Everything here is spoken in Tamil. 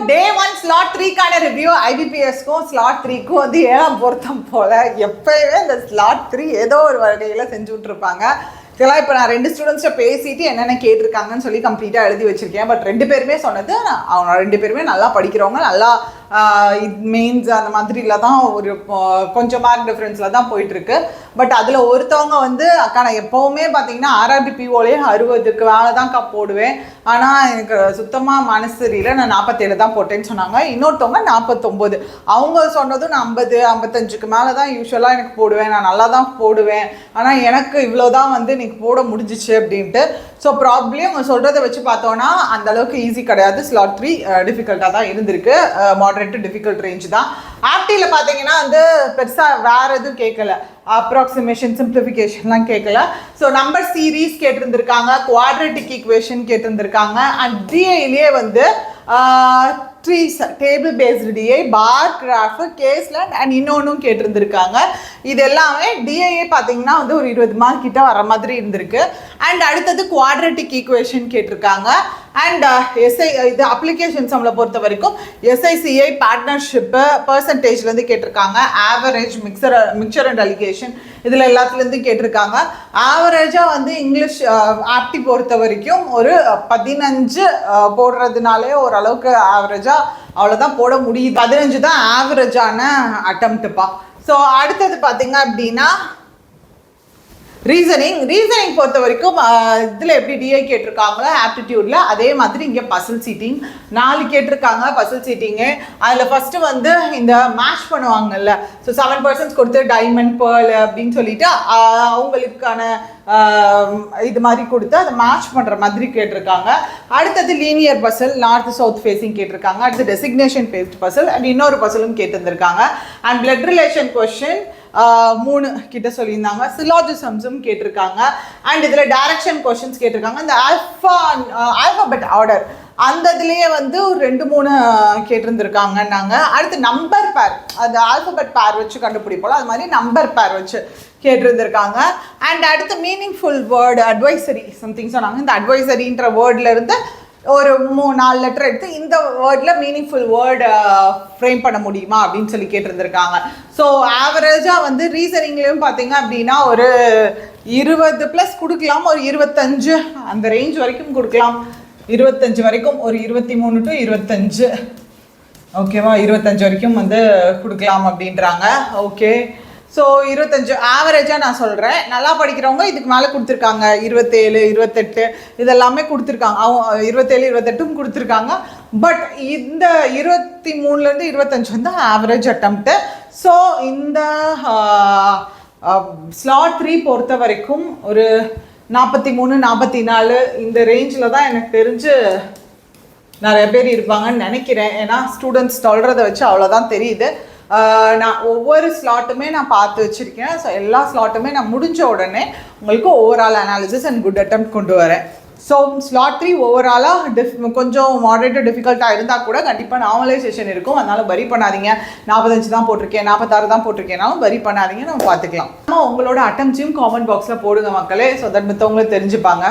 டே 1 ஸ்லாட் 3க்கான ரிவ்யூ. ஐபிபிஎஸ்க்கும் ஸ்லாட் 3க்கும் வந்து ஏழாம் பொருத்தம் போல் எப்பயுமே இந்த ஸ்லாட் 3 ஏதோ ஒரு வகையில் செஞ்சு விட்ருப்பாங்க. இதெல்லாம் இப்போ நான் 2 ஸ்டூடெண்ட்ஸ்ட்ட பேசிட்டு என்னென்ன கேட்டிருக்காங்கன்னு சொல்லி கம்ப்ளீட்டாக எழுதி வச்சுருக்கேன். பட் 2 பேருமே சொன்னது அவங்க 2 பேருமே நல்லா படிக்கிறவங்க, நல்லா மெயின்ஸ் அந்த மாதிரில தான் ஒரு கொஞ்சம் மார்க் டிஃப்ரென்ஸில் தான் போயிட்டுருக்கு. பட் அதில் ஒருத்தவங்க வந்து அக்கா நான் எப்போவுமே பார்த்தீங்கன்னா ஆர்ஆர்பி பிஓலேயே 60க்கு மேலே தான் போடுவேன், ஆனால் எனக்கு சுத்தமாக மனசு தெரியல, நான் 47 தான் போட்டேன்னு சொன்னாங்க. இன்னொருத்தவங்க 49. அவங்க சொன்னதும் நான் 50 55க்கு மேலே தான் யூஸ்வலாக எனக்கு போடுவேன், நான் நல்லா தான் போடுவேன், ஆனால் எனக்கு இவ்வளோ தான் வந்து எனக்கு போட முடிஞ்சிச்சு அப்படின்ட்டு. ஸோ ப்ராப்ளி அவங்க சொல்கிறத வச்சு பார்த்தோன்னா அந்தளவுக்கு ஈஸி கிடையாது. ஸ்லாட் 3 டிஃபிகல்ட்டாக தான் இருந்திருக்கு. மாடரேட் டு டிஃபிகல்ட் ரேஞ்ச் தான். ஆப்டியில் பார்த்தீங்கன்னா வந்து பெருசாக வேறு எதுவும் கேட்கல, அப்ராக்சிமேஷன் சிம்பிளிஃபிகேஷன்லாம் கேட்கல. ஸோ நம்பர் சீரீஸ் கேட்டிருந்துருக்காங்க, குவாட்ரேட்டிக் ஈக்குவேஷன் கேட்டிருந்துருக்காங்க. அண்ட் டிஐலேயே வந்து trees, table based DI, bar graph, caselet and இன்னொன்றும் கேட்டிருந்துருக்காங்க. இது எல்லாமே டிஐஏ பார்த்தீங்கன்னா வந்து ஒரு 20 மார்க் கிட்ட வர மாதிரி இருந்திருக்கு. அண்ட் அடுத்தது குவாட்ரேட்டிக் ஈக்குவேஷன் கேட்டிருக்காங்க. அண்ட் எஸ்ஐ இது அப்ளிகேஷன் சம்மில் பொறுத்த வரைக்கும் எஸ்ஐசிஐ, பார்ட்னர்ஷிப்பு, பர்சன்டேஜ்லேருந்து கேட்டிருக்காங்க. ஆவரேஜ், மிக்சர் அண்ட் அலிகேஷன் இதில் எல்லாத்துலேருந்து கேட்டிருக்காங்க. ஆவரேஜாக வந்து இங்கிலீஷ் ஆப்டி பொறுத்த வரைக்கும் ஒரு 15 போடுறதுனாலே ஓரளவுக்கு ஆவரேஜாக அவ்வளோதான் போட முடியுது. 15 தான் ஆவரேஜான அட்டம்ப்ட்டுப்பா. ஸோ அடுத்தது பார்த்தீங்க அப்படின்னா ரீசனிங் பொறுத்த வரைக்கும் இதில் எப்படி டிஐ கேட்டிருக்காங்களோ ஆப்டிடியூடில் அதே மாதிரி இங்கே பசில் சீட்டிங் 4 கேட்டிருக்காங்க. பசில் சீட்டிங்கு அதில் ஃபஸ்ட்டு வந்து இந்த மேட்ச் பண்ணுவாங்கல்ல, ஸோ 7% கொடுத்து டைமண்ட், பேர்ல் அப்படின்னு சொல்லிட்டு அவங்களுக்கான இது மாதிரி கொடுத்து அதை மேட்ச் பண்ணுற மாதிரி கேட்டிருக்காங்க. அடுத்தது linear puzzle, north south facing கேட்டிருக்காங்க. அடுத்து டெசிக்னேஷன் பேஸ்ட் பசில் அண்ட் இன்னொரு பசிலும் கேட்டிருந்திருக்காங்க. அண்ட் பிளட் ரிலேஷன் கொஸ்டின் 3 கிட்ட சொல்லியிருந்தாங்க. சிலாஜிசம்ஸும் கேட்டிருக்காங்க. அண்ட் இதில் டைரக்ஷன் கொஸ்டின்ஸ் கேட்டிருக்காங்க. இந்த ஆல்ஃபாபெட் ஆர்டர் அந்த இதுலேயே வந்து ஒரு 2-3 கேட்டிருந்துருக்காங்கன்னாங்க. அடுத்து நம்பர் பேர், அது ஆல்ஃபபெட் பேர் வச்சு கண்டுபிடிப்போம், அது மாதிரி நம்பர் பேர் வச்சு கேட்டிருந்துருக்காங்க. அண்ட் அடுத்து மீனிங்ஃபுல் வேர்டு, அட்வைசரி சம்திங் சொன்னாங்க. இந்த அட்வைசரின்ற வேர்ட்லேருந்து ஒரு 3-4 லெட்டர் எடுத்து இந்த வேர்டில் மீனிங்ஃபுல் வேர்டு ஃப்ரேம் பண்ண முடியுமா அப்படின்னு சொல்லி கேட்டிருந்துருக்காங்க. ஸோ ஆவரேஜாக வந்து ரீசனிங்லேயும் பார்த்தீங்க அப்படின்னா ஒரு 20+ கொடுக்கலாம், ஒரு 25 அந்த ரேஞ்ச் வரைக்கும் கொடுக்கலாம். 25 வரைக்கும், ஒரு 23 to 25 ஓகேவா, 25 வரைக்கும் வந்து கொடுக்கலாம் அப்படின்றாங்க. ஓகே, ஸோ 25 ஆவரேஜாக நான் சொல்கிறேன். நல்லா படிக்கிறவங்க இதுக்கு மேலே கொடுத்துருக்காங்க, 27 28 இதெல்லாமே கொடுத்துருக்காங்க. அவங்க 27 28ம் கொடுத்துருக்காங்க. பட் இந்த 23லேருந்து 25 வந்து ஆவரேஜ் அட்டம்ப்ட்டு. ஸோ இந்த ஸ்லாட் 3 பொறுத்த வரைக்கும் ஒரு 43 44 இந்த ரேஞ்சில் தான் எனக்கு தெரிஞ்சு நிறைய பேர் இருப்பாங்கன்னு நினைக்கிறேன். ஏன்னா ஸ்டூடெண்ட்ஸ் சொல்கிறத வச்சு அவ்வளோதான் தெரியுது. நான் ஒவ்வொரு ஸ்லாட்டுமே நான் பார்த்து வச்சுருக்கேன். ஸோ எல்லா ஸ்லாட்டுமே நான் முடிஞ்ச உடனே உங்களுக்கு overall analysis and good attempt கொண்டு வரேன். ஸோ ஸ்லாட் 3 ஓவராலாக கொஞ்சம் மாடரேட் டிஃபிகல்ட்டாக இருந்தால் கூட கண்டிப்பாக நார்மலைசேஷன் இருக்கும். அதனால் வரி பண்ணாதீங்க. 45 தான் போட்டிருக்கேன், 46 தான் போட்டிருக்கேனாலும் வரி பண்ணாதீங்க, நம்ம பார்த்துக்கலாம். உங்களோட அட்டெம்ப்ட்ஸையும் காமெண்ட் பாக்ஸில் போடுங்க மக்களே, ஸோ தட் மற்றவங்களும் தெரிஞ்சுப்பாங்க.